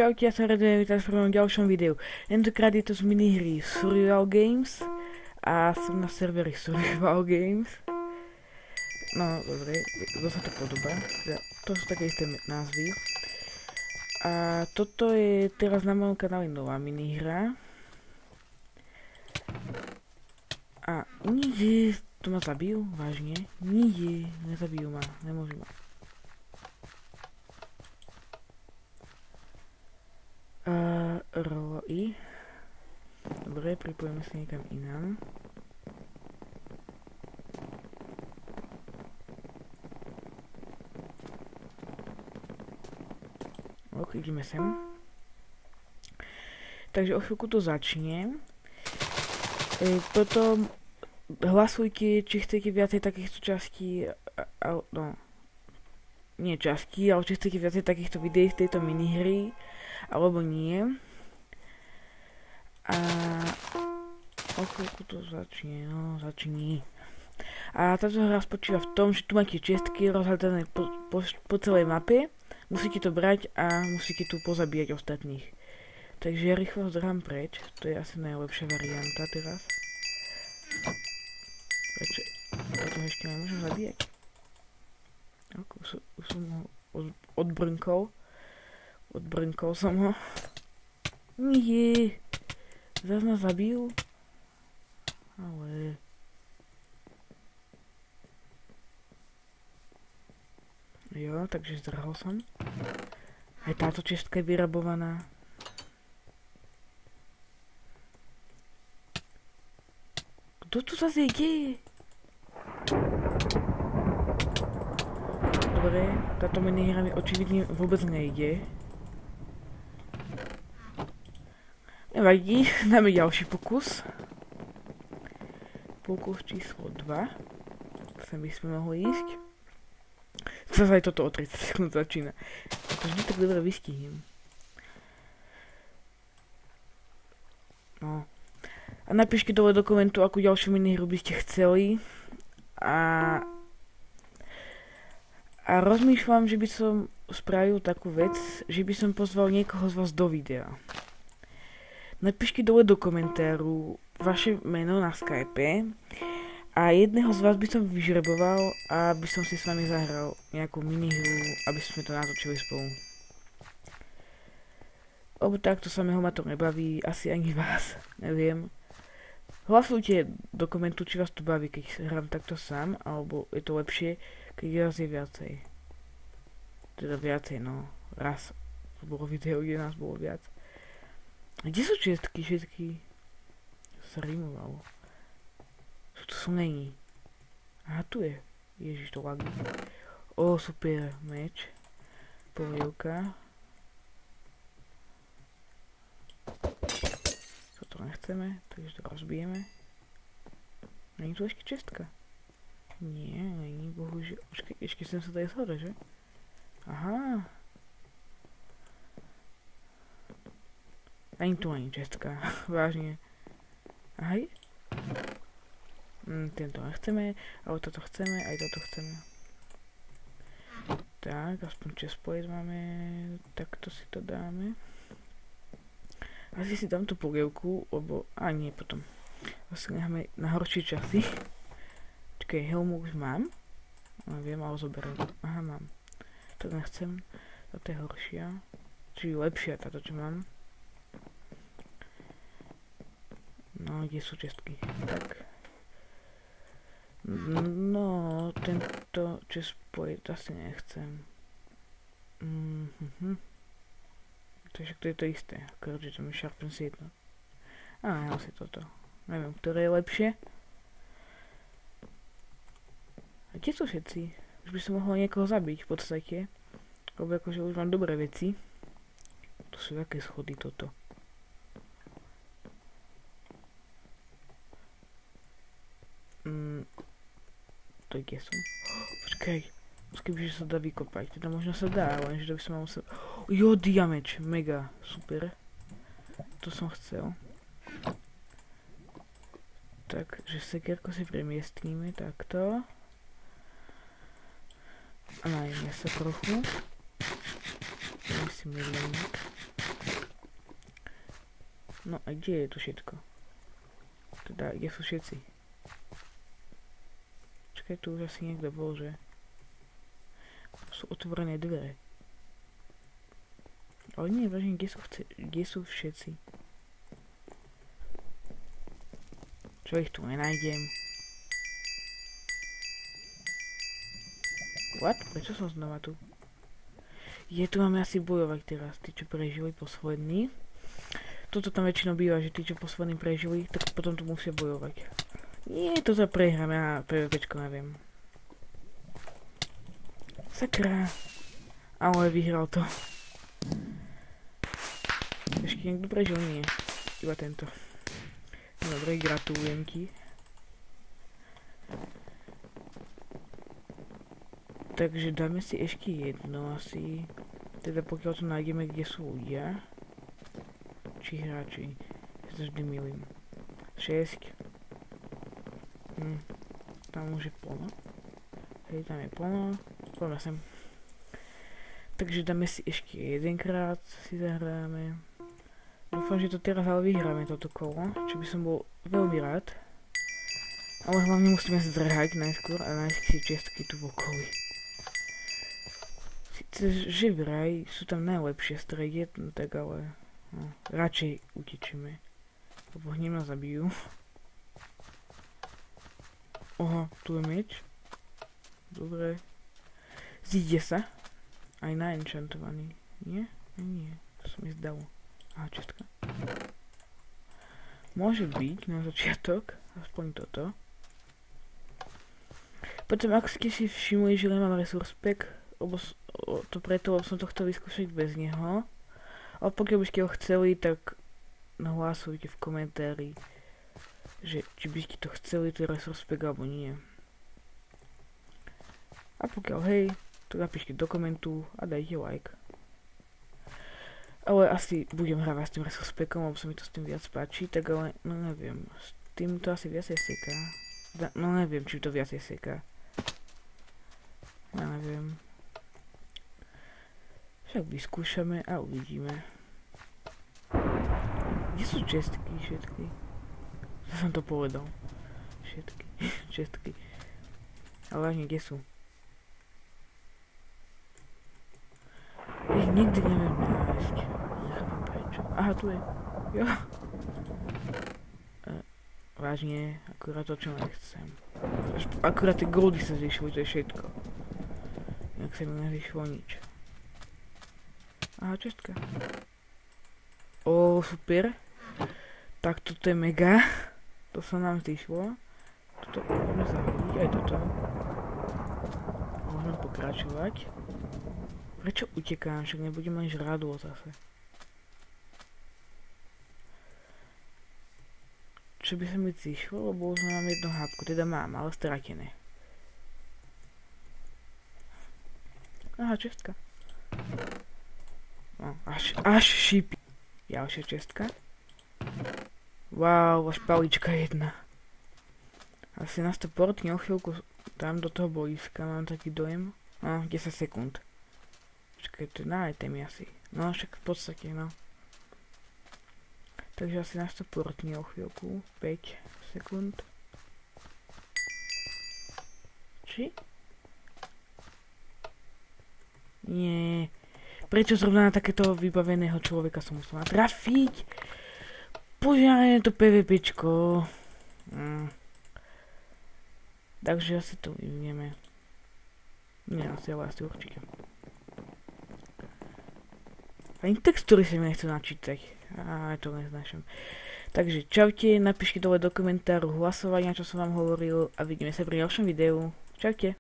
Čaute, ja som Redem, vítam v prvom ďalšom videu. Tentokrát je to z minihry Survival Games a som na serveri Survival Games. No, dobre, to sa to podobá. To sú také isté názvy. A toto je teraz na mojom kanáli nová minihra. A nie, to ma zabijú? Vážne? Nie, nezabijú ma, nemôžu ma. ROI. Dobre, pripojíme si niekam inám. Ok, ideme sem. Takže o chvíľku to začne. Potom hlasujte, či chcete viacej takýchto častí, no, nie častí, ale či chcete viacej takýchto videí z tejto minihry, alebo nie. A o chvíľku to začne, no začni. A táto hra spočíva v tom, že tu máte čiestky rozhľadané po celej mape. Musíte to brať a musíte tu pozabíjať ostatných. Takže ja rýchlo zdrhám preč. To je asi najlepšia varianta teraz. Prečo? Preto ešte nemôžem zabíjať. Už som ho odbrnkol. Odbrnkol som ho. Nie. Zas nás zabijú. Ale... Jo, takže zdrhol som. Aj táto čiestka je vyrabovaná. Kto tu zase ide? Dobre, táto minihra mi očividne vôbec nejde. Nevadí, dáme ďalší pokus. Pokus číslo 2. Sem by sme mohli ísť. Zase aj toto o 30 sekúnd začína. To vždy tak dobre vystihnem. No. A napíšte dole do komentu, akú ďalšiu minihru by ste chceli. A rozmýšľam, že by som spravil takú vec, že by som pozval niekoho z vás do videa. Napíšte dole do komentáru vaše meno na Skype a jedného z vás by som vyžreboval a by som si s vami zahral nejakú minihru, aby sme to natočili spolu. Lebo takto samého ma to nebaví, asi ani vás, neviem. Hlasujte do komentu, či vás to baví, keď hrám takto sám, alebo je to lepšie, keď raz je viacej. Teda viacej, no. Raz bolo video, kde nás bolo viac. Kde sú čiestky? Všetky sa rimovalo. Tu sú není. Aha, tu je. Ježiš, to lagí. O, super, meč. Polievka. Toto nechceme, takže to rozbijeme. Není tu ešte čiestka? Nie, není, bohužiaľ. Počkej, ešte sem sa tady zhore, že? Aha. Ani tu ani čiestka, vážne. Ahaj. Tento nechceme, ale toto chceme, aj toto chceme. Tak, aspoň chestplate máme, takto si to dáme. Asi si dám tú polievku, lebo... A nie, potom. Asi necháme na horšie časy. Čakaj, helmu už mám. Neviem, ale zoberiem. Aha, mám. To nechcem. Toto je horšia. Čiže lepšia táto, čo mám. No, kde sú čestky? Tak. No, tento chestplate asi nechcem. Takže to je to isté. Akorát, že to mi sharpen si jedno. Á, asi toto. Neviem, ktoré je lepšie. A kde sú všetci? Už by som mohol niekoho zabiť v podstate. Lebo akože už mám dobré veci. To sú také schody toto. To je kde som? Počkaj. Kebyže sa dá vykopať. Teda možno sa dá, lenže to by som mal musel... Jo, diameč. Mega. Super. To som chcel. Takže sekierko si premiestníme takto. A najmä sa trochu. Dám si milník. No a kde je to všetko? Teda, kde sú všetci? Čakaj, tu už asi niekto bol, že? Sú otvorené dvere. Ale nie, vážne, kde sú všetci? Čo ich tu nenájdem? What? Prečo som znova tu? Tu máme asi bojovať teraz, tí čo prežili poslední. Toto tam väčšinou býva, že tí čo poslední prežili, tak potom tu musia bojovať. Nie, toto prehráme, ja PvPčko neviem. Sakra. Ale vyhral to. Ešte niekto prežil? Nie. Iba tento. Dobre, gratulujem ti. Takže dáme si ešte jedno asi. Teda pokiaľ tu nájdeme, kde sú ľudia. Či hráči. Ja sa vždy milím. 6. Tam už je plno. Hej, tam je plno. Poďme sem. Takže dáme si ešte jedenkrát. Si zahráme. Dúfam, že to teraz ale vyhráme toto kolo. Čo by som bol veľmi rád. Ale hlavne musíme zdrhať najskôr a nájsť si čiastky tu v okolí. Že vraj sú tam najlepšie stredie, no tak ale no, radšej utečíme, lebo hneď ma zabijú. Oho, tu je meč. Dobre. Zíde sa. Aj naenchantovaný. Nie? Nie, to sa mi zdalo. Aha, čestka. Môže byť na začiatok, aspoň toto. Potom ak ste si všimli, že nemám resource pack, to preto, lebo som to chcel vyskúšať bez neho. Ale pokiaľ by ste ho chceli, tak nahlasujte v komentári, že či by ste to chceli, to resource pack alebo nie. A pokiaľ hej, to napíšte do komentu a dajte like. Ale asi budem hrávať s tým resource packom, lebo sa mi to s tým viac páči, tak ale no neviem, s tým to asi viacej seká. No neviem, či to viacej seká. Ja neviem. Však vyskúšame a uvidíme. Kde sú čestky všetky? Som to povedal. Všetky, čestky. Ale vážne, kde sú? Ich nikdy neviem nájsť. Nechápam prečo. Aha, tu je. Jo. Vážne, akurát to čo nechcem. Akurát tie goldy sa zvyšujú, to je všetko. Inak sa mi nezvyšilo nič. Aha, čestka. Ó, super. Tak toto je mega. To sa nám zvyšlo. Toto môžeme zahodiť, aj toto. Môžeme pokračovať. Prečo utekám? Však nebudem ani žrádlo zase. Čo by sa mi zišlo, lebo už mám jedno hápko, teda mám, ale stratené. Aha, čestka. No, až šípi. Ďalšia čestka. Wow, až palička jedna. Asi nás to portne o chvíľku tam do toho boiska, mám taký dojem. No, 10 sekúnd. Počkaj, to je na itemy asi. No, však v podstate, no. Takže asi nás to portne o chvíľku. 5 sekúnd. Či? Nie. Prečo zrovna na takéto vybaveného človeka som musela trafiť? Požiadne to PvPčko. Takže asi to vyvinieme. Nie, asi určite. Ani textúry sa mi nechcú načítať. To neznášam. Takže čaute, napíšte dole do komentáru hlasovania, čo som vám hovoril a vidíme sa pri ďalšom videu. Čaute.